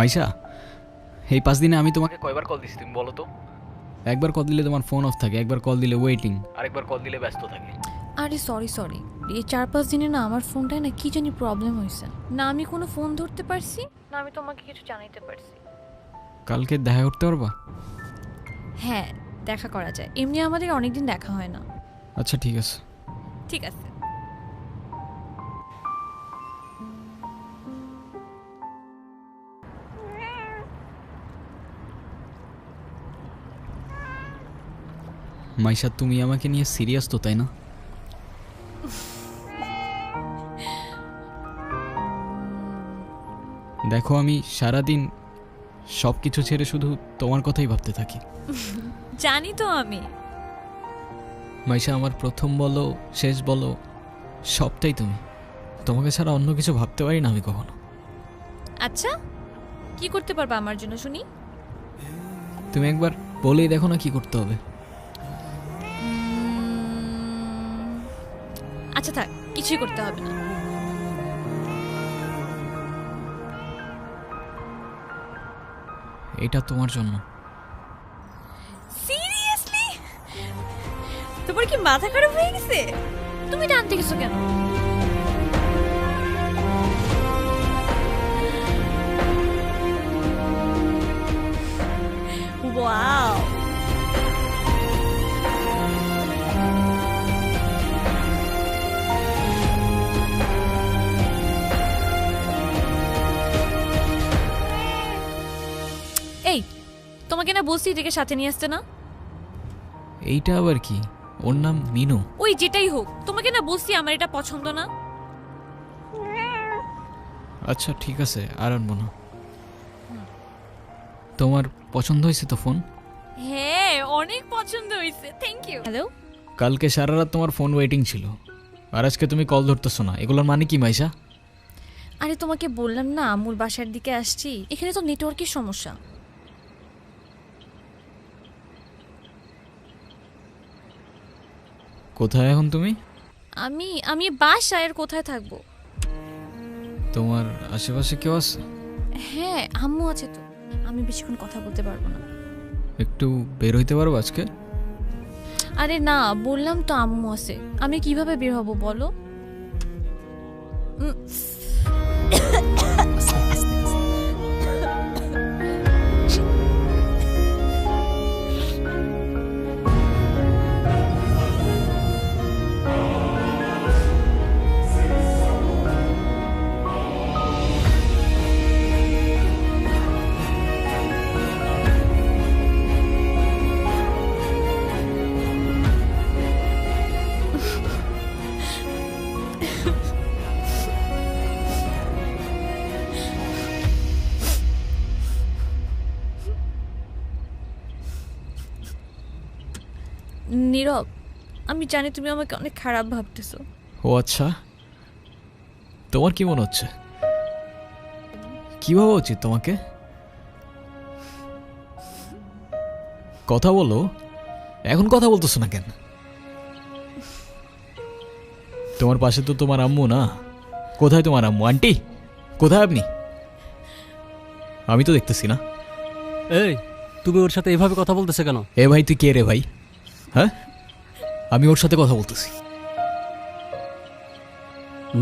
আয়শা, এই 5 দিনে আমি তোমাকে কয়বার কল দিছি তুমি বলো তো? একবার কল দিলে তোমার ফোন অফ থাকে, একবার কল দিলে ওয়েটিং, আরেকবার কল দিলে ব্যস্ত থাকে। আরে সরি এই 4-5 দিনে না আমার ফোনটায় না কি জানি প্রবলেম হয়েছে। না আমি কোনো ফোন ধরতে পারছি, না আমি তোমাকে কিছু জানাইতে পারছি। কালকে দেখা করতে পারবা? হ্যাঁ, দেখা করা যায়। এমনি আমাদের অনেকদিন দেখা হয় না। আচ্ছা ঠিক আছে। ঠিক আছে। মাইশা, তুমি আমাকে নিয়ে সিরিয়াস তো, তাই না? দেখো, আমি সারাদিন সব কিছু ছেড়ে শুধু তোমার কথাই ভাবতে থাকি। জানি তো আমি। মাইশা, আমার প্রথম বলো শেষ বলো সবটাই তুমি। তোমাকে ছাড়া অন্য কিছু ভাবতে পারি না আমি কখনো। আচ্ছা, কি করতে পারবা আমার জন্য শুনি? তুমি একবার বলেই দেখো না কি করতে হবে। আচ্ছা থাক, কিছুই করতে হবে না। এটা তোমার জন্য। সিরিয়াসলি? তোমার কি মাথা খারাপ হয়ে গেছে? তুমি টানতে গেছো কেন? ওয়াও, এই তোমাকে না বলছি এটাকে সাথে নিয়ে আসতে না। এইটা আবার কি? ওর নাম মিনু। ওই যেটাই হোক, তোমাকে না বলছি আমার এটা পছন্দ না। আচ্ছা ঠিক আছে, আর আনবো না। তোমার পছন্দ হয়েছে তো ফোন? হ্যাঁ, অনেক পছন্দ হয়েছে, থ্যাংক ইউ। হ্যালো, কালকে সারা রাত তোমার ফোন ওয়েটিং ছিল, আর আজকে তুমি কল ধরতেছো না, এগুলোর মানে কি মাইশা? আরে তোমাকে বললাম না আমুর বাসার দিকে আসছি, এখানে তো নেটওয়ার্কের সমস্যা। কোথায় এখন তুমি? আমি আমি বাসায়, আর কোথায় থাকবো? তোমার আশেপাশে কেউ আছে? হ্যাঁ, আম্মু আছে তো। আমি বেশিক্ষণ কথা বলতে পারবো না। একটু বের হইতে পারবো আজকে? আরে না, বললাম তো আম্মু আছে, আমি কিভাবে বের হব বলো? উম, নীরব, আমি জানি তুমি আমাকে অনেক খারাপ ভাবতেছো। ও আচ্ছা, তোমার কি মনে হচ্ছে? কি ভাবা উচিত তোমাকে? কথা বলো, এখন কথা বলতেছো না কেন? তোমার পাশে তো তোমার আম্মু না? কোথায় তোমার আম্মু? আন্টি কোথায় আপনি? আমি তো দেখতেছি না। এই, তুমি ওর সাথে এভাবে কথা বলতেছে কেন? এ ভাই, তুই কে রে ভাই? হ্যাঁ, আমি ওর সাথে কথা বলতেছি।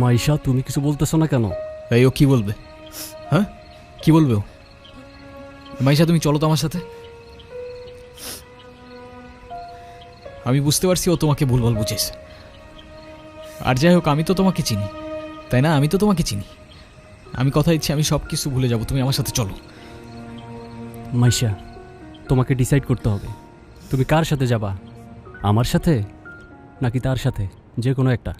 মাইশা, তুমি কিছু বলতেছো না কেন? এই, ও কি বলবে? হ্যাঁ, কি বলবে ও? মাইশা, তুমি চলো তো আমার সাথে। আমি বুঝতে পারছি ও তোমাকে ভুলভাল বুঝেছে। আর যাই হোক, আমি তো তোমাকে চিনি, তাই না? আমি তো তোমাকে চিনি। আমি কথা দিচ্ছি, আমি সব কিছু ভুলে যাব, তুমি আমার সাথে চলো। মাইশা, তোমাকে ডিসাইড করতে হবে তুমি কার সাথে যাবা, আমার সাথে নাকি তার সাথে, যে কোনো একটা।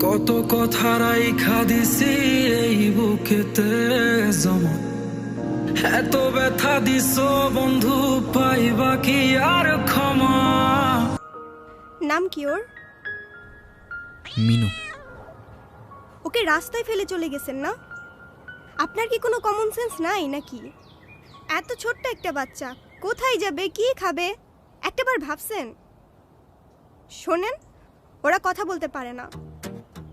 কত কথা রাইখা দিছি এই বুকেতে জমা, এত ব্যথা দিছ বন্ধু, পাইবা কি আর ক্ষমা? নাম কি ওর? মিনু। ওকে রাস্তায় ফেলে চলে গেছেন না? আপনার কি কোনো কমন সেন্স নাই নাকি? এত ছোট্ট একটা বাচ্চা কোথায় যাবে, কি খাবে, একটাবার ভাবছেন? শোনেন, ওরা কথা বলতে পারে না,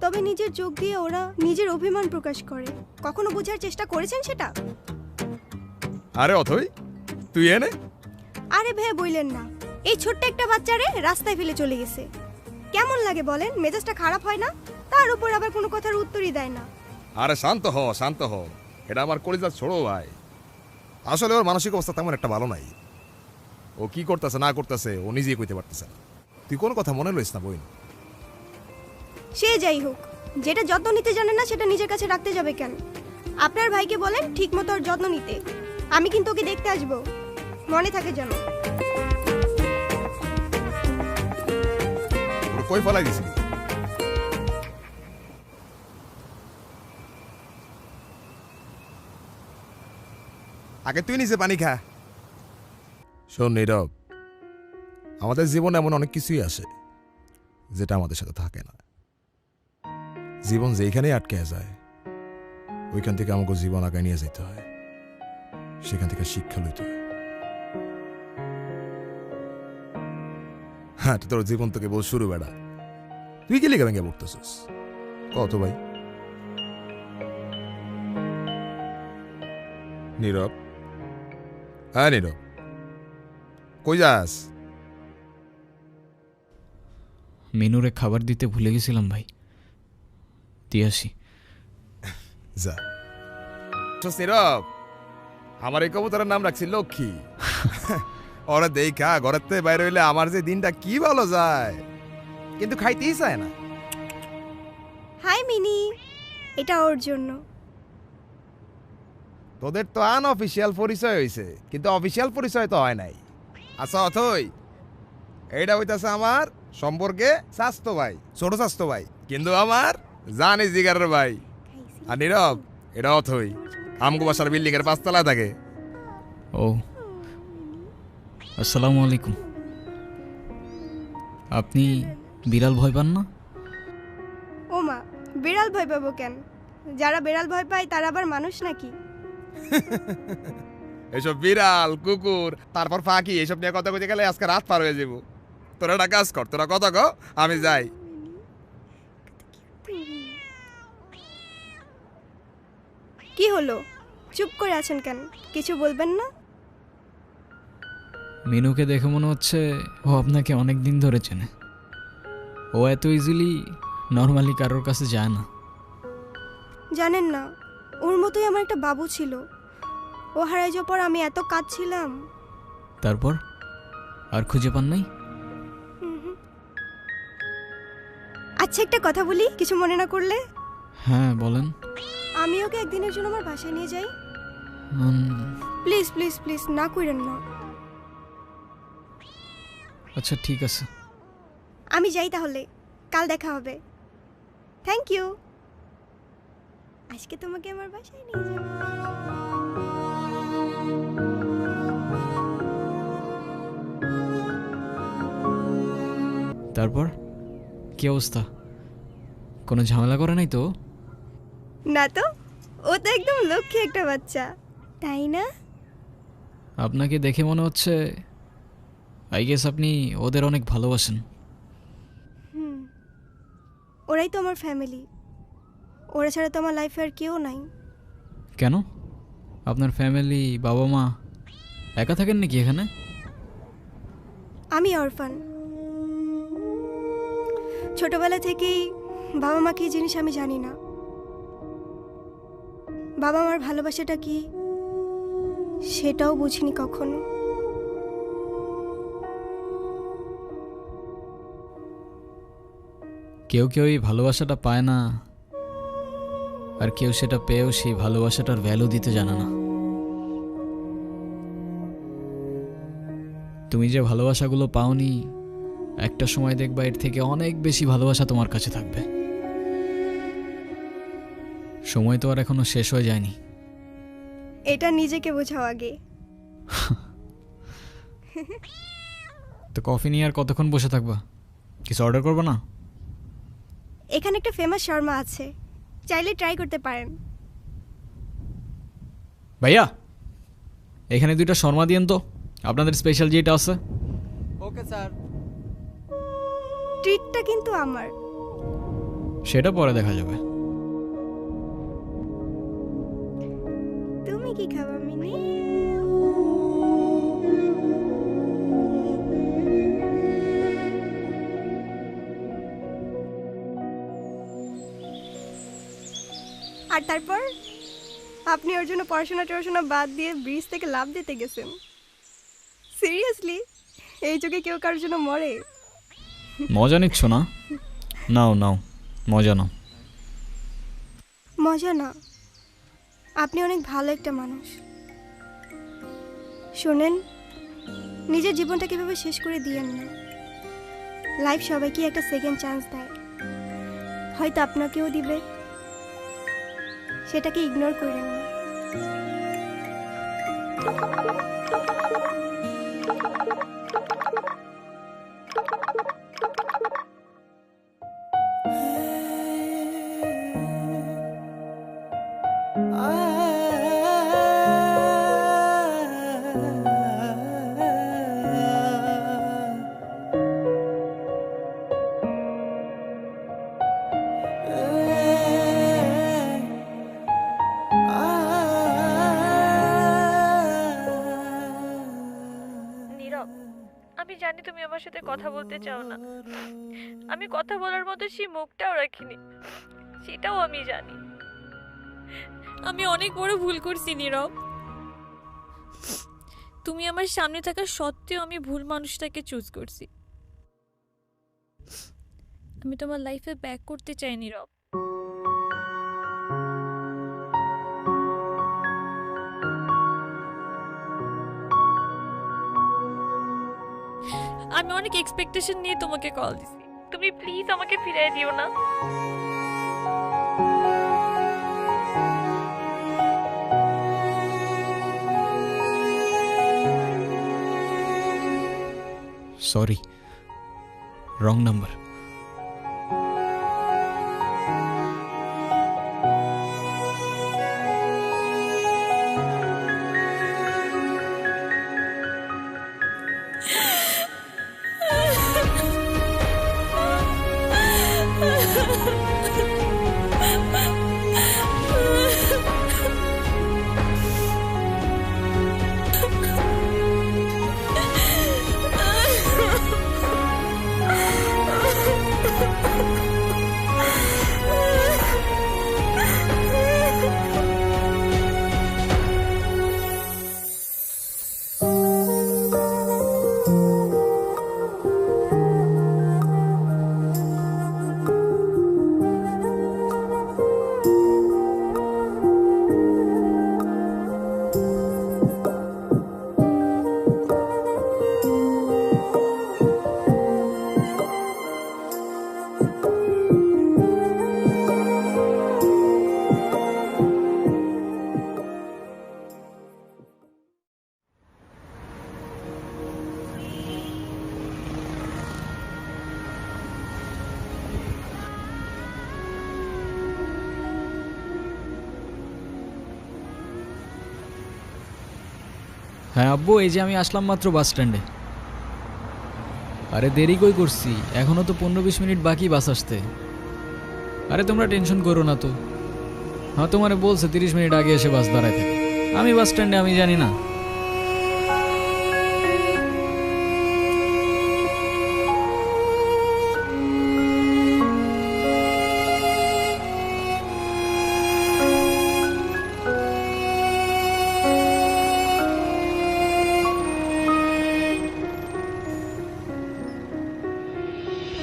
তবে নিজের চোখ দিয়ে ওরা নিজের অভিমান প্রকাশ করে। কখনো বোঝার চেষ্টা করেছেন সেটা? আরে অথই, তুই এনে আরে ভাই বললেন না, এই ছোট্ট একটা বাচ্চারে রাস্তায় ফেলে চলে গেছে। কেমন লাগে বলেন? মেজাজটা খারাপ হয় না? তার উপর আবার কোনো কথার উত্তরই দেয় না। আরে শান্ত হ, শান্ত হ। এটা আমার কলিজার ছোড়ো ভাই। আসলে ওর মানসিক অবস্থা তেমন একটা ভালো নাই। ও কি করতেছে না করতেছে ও নিজেই কইতে পারতেছে না। তুই কোনো কথা মনে লইস না বইন। সে যাই হোক, যেটা যত্ন নিতে জানে না সেটা নিজের কাছে রাখতে যাবে কেন? আপনার ভাইকে বলেন ঠিক মতো ওর যত্ন নিতে। আমি কিন্তু ওকে দেখতে আসবো, মনে থাকে যেন। ওর কই ফলাই দিছিলি? আগে তুই নিজে পানি খা। শোন নীরব, আমাদের জীবনে এমন অনেক কিছুই আসে যেটা আমাদের সাথে থাকে না। জীবন যেখানেই আটকে যায় ওইখান থেকে আমাকে জীবন আগায় নিয়ে যেতে হয়, সেখান থেকে শিক্ষা লইতে হয়। হ্যাঁ, তোর জীবন তোকে বল শুরু বেড়া। তুই কি লিখে ভেঙে পড়তেছিস কত ভাই? নীরব, হ্যাঁ নীরব, কই যাস? মিনুরে খাবার দিতে ভুলে গেছিলাম ভাই, দিয়ে আসি। যা। নীরব, আমার এই কবুতরের নাম রাখছি লক্ষ্মী। ওরা দেখা ঘরের থেকে বাইরে হইলে আমার যে দিনটা কি ভালো যায়, কিন্তু খাইতেই চায় না। হাই মিনি, এটা ওর জন্য। তোদের তো আনঅফিসিয়াল পরিচয় হইছে, কিন্তু অফিসিয়াল পরিচয় তো হয় নাই। আচ্ছা অথই, এইটা হইতাছে আমার সম্পর্কে স্বাস্থ্য ভাই, ছোট স্বাস্থ্য ভাই, কিন্তু আমার জানি জিগারের ভাই। আর নীরব, এটা অথই আমগো বাসার বিল্ডিং এর 5 তলায় থাকে। ও, আসসালামু আলাইকুম। আপনি বিড়াল ভয় পান না? ও মা, বিড়াল ভয় পাবো কেন? যারা বিড়াল ভয় পায় তারা আবার মানুষ নাকি? এসব বিড়াল কুকুর তারপর ফাঁকি এসব নিয়ে কথা কইতে গেলে আজকে রাত পার হয়ে যাব। তোরা একটা কাজ কর, তোরা কথা কও, আমি যাই। কি হলো, চুপ করে আছেন কেন? কিছু বলবেন না? মিনুকে দেখে মনে হচ্ছে ও আপনাকে অনেক দিন ধরে চেনে। ও এত ইজিলি নর্মালি কারোর কাছে যায় না। জানেন না, ওর মতোই আমার একটা বাবু ছিল। ও হারাই যাওয়ার পর আমি এত কাঁদছিলাম। তারপর আর খুঁজে পান নাই? আচ্ছা, একটা কথা বলি, কিছু মনে না করলে? হ্যাঁ বলেন। আমি ওকে একদিনের জন্য আমার বাসায় নিয়ে যাই। উম, প্লিজ প্লিজ প্লিজ, না করেন না। আচ্ছা ঠিক আছে। আমি যাই তাহলে, কাল দেখা হবে। Thank you. আজকে তোমাকে আমার বাসায় নিয়ে যাব। তারপর কি অবস্থা? কোনো ঝামেলা করে নাই তো? না তো, ও তো একদম লক্ষ্মী একটা বাচ্চা, তাই না? আপনাকে দেখে মনে হচ্ছে আই গেস আপনি ওদের অনেক ভালোবাসেন। ওরাই তো আমার ফ্যামিলি। ওরা ছাড়া তো আমার লাইফে আর কেউ নাই। কেন? আপনার ফ্যামিলি, বাবা মা একা থাকেন নাকি এখানে? আমি অরফান। ছোটবেলা থেকেই বাবা মা কি জিনিস আমি জানি না। বাবা মার ভালোবাসাটা কি সেটাও বুঝিনি কখনো। কেউ কেউ এই ভালোবাসাটা পায় না, আর কেউ সেটা পেয়েও সেই ভালোবাসাটার ভ্যালু দিতে জানে না। তুমি যে ভালোবাসাগুলো পাওনি, একটা সময় দেখবা এর থেকে অনেক বেশি ভালোবাসা তোমার কাছে থাকবে। সময় তো আর এখনো শেষ হয়ে যায়নি। এটা নিজেকে বোঝাও আগে। তো কফি নিয়ে আর কতক্ষণ বসে থাকবা? কিছু অর্ডার করবো না? এখানে একটা ফেমাস শর্মা আছে, চাইলে ট্রাই করতে পারেন। ভাইয়া এখানে 2টা শর্মা দিয়েন তো, আপনাদের স্পেশাল যেটা আছে। Okay sir. ট্রিটটা কিন্তু আমার। সেটা পরে দেখা যাবে। তুমি কি খাবা মিনি? আর তারপর আপনি ওর জন্য পড়াশোনা বাদ দিয়ে ব্রিজ থেকে লাফ দিতে গেছেন। সিরিয়াসলি, এই যুগে কেউ কারোর জন্য মরে? মজা নিচ্ছ না? নাও নাও, মজা নাও। মজা না, আপনি অনেক ভালো একটা মানুষ। শোনেন, নিজের জীবনটা কিভাবে শেষ করে দিয়েন না। লাইফ সবাইকে একটা সেকেন্ড চান্স দেয়, হয়তো আপনাকেও দিবে, সেটাকে ইগনোর করেন না। নীরব, আমি জানি তুমি আমার সাথে কথা বলতে চাও না। আমি কথা বলার মতো সেই মুখটাও রাখিনি, সেটাও আমি জানি। আমি অনেক বড় ভুল করছি নীরব। তুমি আমার সামনে থাকা সত্ত্বেও আমি ভুল মানুষটাকে চুজ করছি। আমি তোমার লাইফে ব্যাক করতে চাই নীরব। আমি অনেক এক্সপেকটেশন নিয়ে তোমাকে কল দিছি, তুমি প্লিজ আমাকে ফিরিয়ে দিও না। Sorry, wrong number. হ্যাঁ আব্বু, এই যে আমি আসলাম মাত্র বাস স্ট্যান্ডে। আরে দেরি কই করছি, এখনো তো 15-20 মিনিট বাকি বাস আসতে। আরে তোমরা টেনশন করো না তো। হ্যাঁ তোমারে বলছে 30 মিনিট আগে এসে বাস দাঁড়ায় থাকে। আমি বাস স্ট্যান্ডে, আমি জানি না।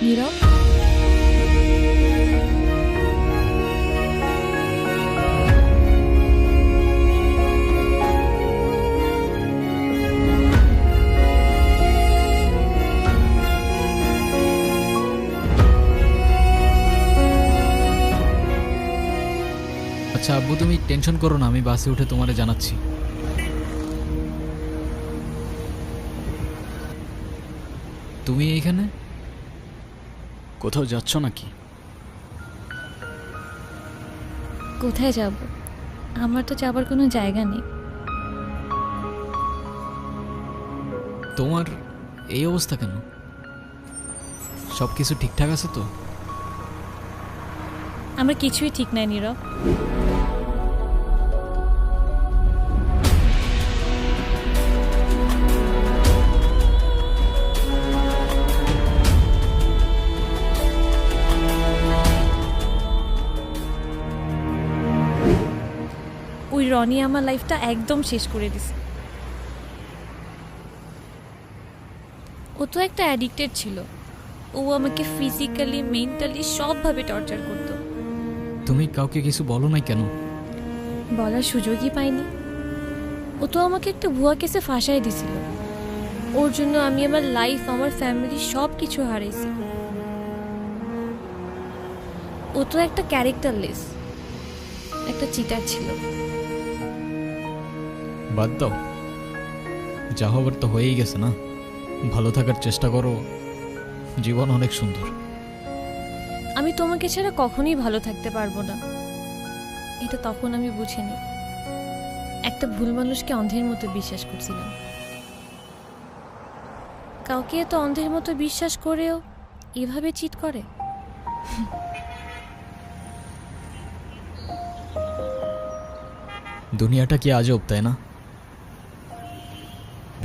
নীরব, আচ্ছা আব্বু, তুমি টেনশন করো না, আমি বাসে উঠে তোমারে জানাচ্ছি। তুমি এইখানে কোথাও যাচ্ছ নাকি? কোথায় যাব? আমার তো যাবার কোনো জায়গা নেই। তোমার এই অবস্থা কেন? সব কিছু ঠিকঠাক আছে তো? আমার কিছুই ঠিক নাই নীরব। ওই রনি আমার লাইফটা একদম শেষ করে দিছে। ও তো একটা অ্যাডিক্টেড ছিল। ও আমাকে ফিজিক্যালি, মেন্টালি সবভাবে টর্চার করতো। তুমি কাউকে কিছু বলো নাই কেন? বলার সুযোগই পাইনি। ও তো আমাকে একটা ভুয়া কেসে ফাঁসাই দিছিল। ওর জন্য আমি আমার লাইফ, আমার ফ্যামিলি সব কিছু হারাইছি। ও তো একটা ক্যারেক্টারলেস, একটা চিটার ছিল। বাদ দাও, যা হবার তো হয়েই গেছে না। ভালো থাকার চেষ্টা করো, জীবন অনেক সুন্দর। আমি তোমাকে ছাড়া কখনোই ভালো থাকতে পারবো না, এটা তখন আমি বুঝিনি। একটা ভুল মানুষকে অন্ধের মতো বিশ্বাস করছিলাম। কাউকে এত অন্ধের মতো বিশ্বাস করেও এভাবে চিট করে। দুনিয়াটা কি আজব, তাই না?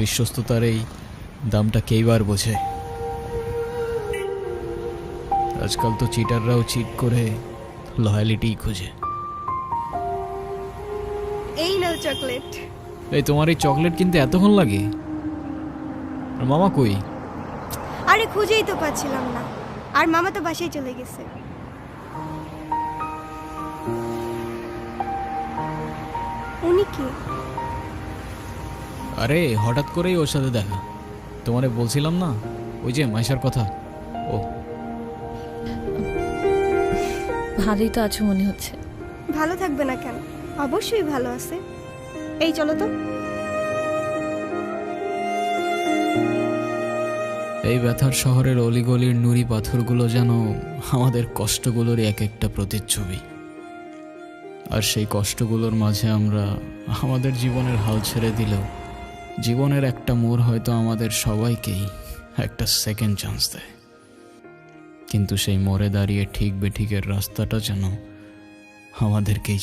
বিশ্বস্ততার এই দামটা কেইবার বোঝে। আজকাল তো চিটাররাও চিট করে লয়ালিটি খুঁজে। এই নাও চকলেট। এই তোমার এই চকলেট কিনতে এতক্ষণ লাগে? আর মামা কই? আরে খুঁজেই তো পাচ্ছিলাম না, আর মামা তো বাসায় চলে গেছে। উনি কি? আরে হঠাৎ করেই ওর সাথে দেখা। তোমারে বলছিলাম না ওই যে মাইশার কথা, ও। ভালোই তো আছো মনে হচ্ছে। ভালো থাকবে না কেন? অবশ্যই ভালো আছে। এই চলো তো। এই ব্যথার শহরের অলিগলির নুড়ি পাথরগুলো যেন আমাদের কষ্টগুলোর এক একটা প্রতিচ্ছবি। আর সেই কষ্টগুলোর মাঝে আমরা আমাদের জীবনের হাল ছেড়ে দিলেও জীবনের একটা মোড় হয়তো আমাদের সবাইকেই একটা সেকেন্ড চান্স দেয়। কিন্তু সেই মোড়ে দাঁড়িয়ে ঠিক বেঠিকের রাস্তাটা যেন আমাদেরকেই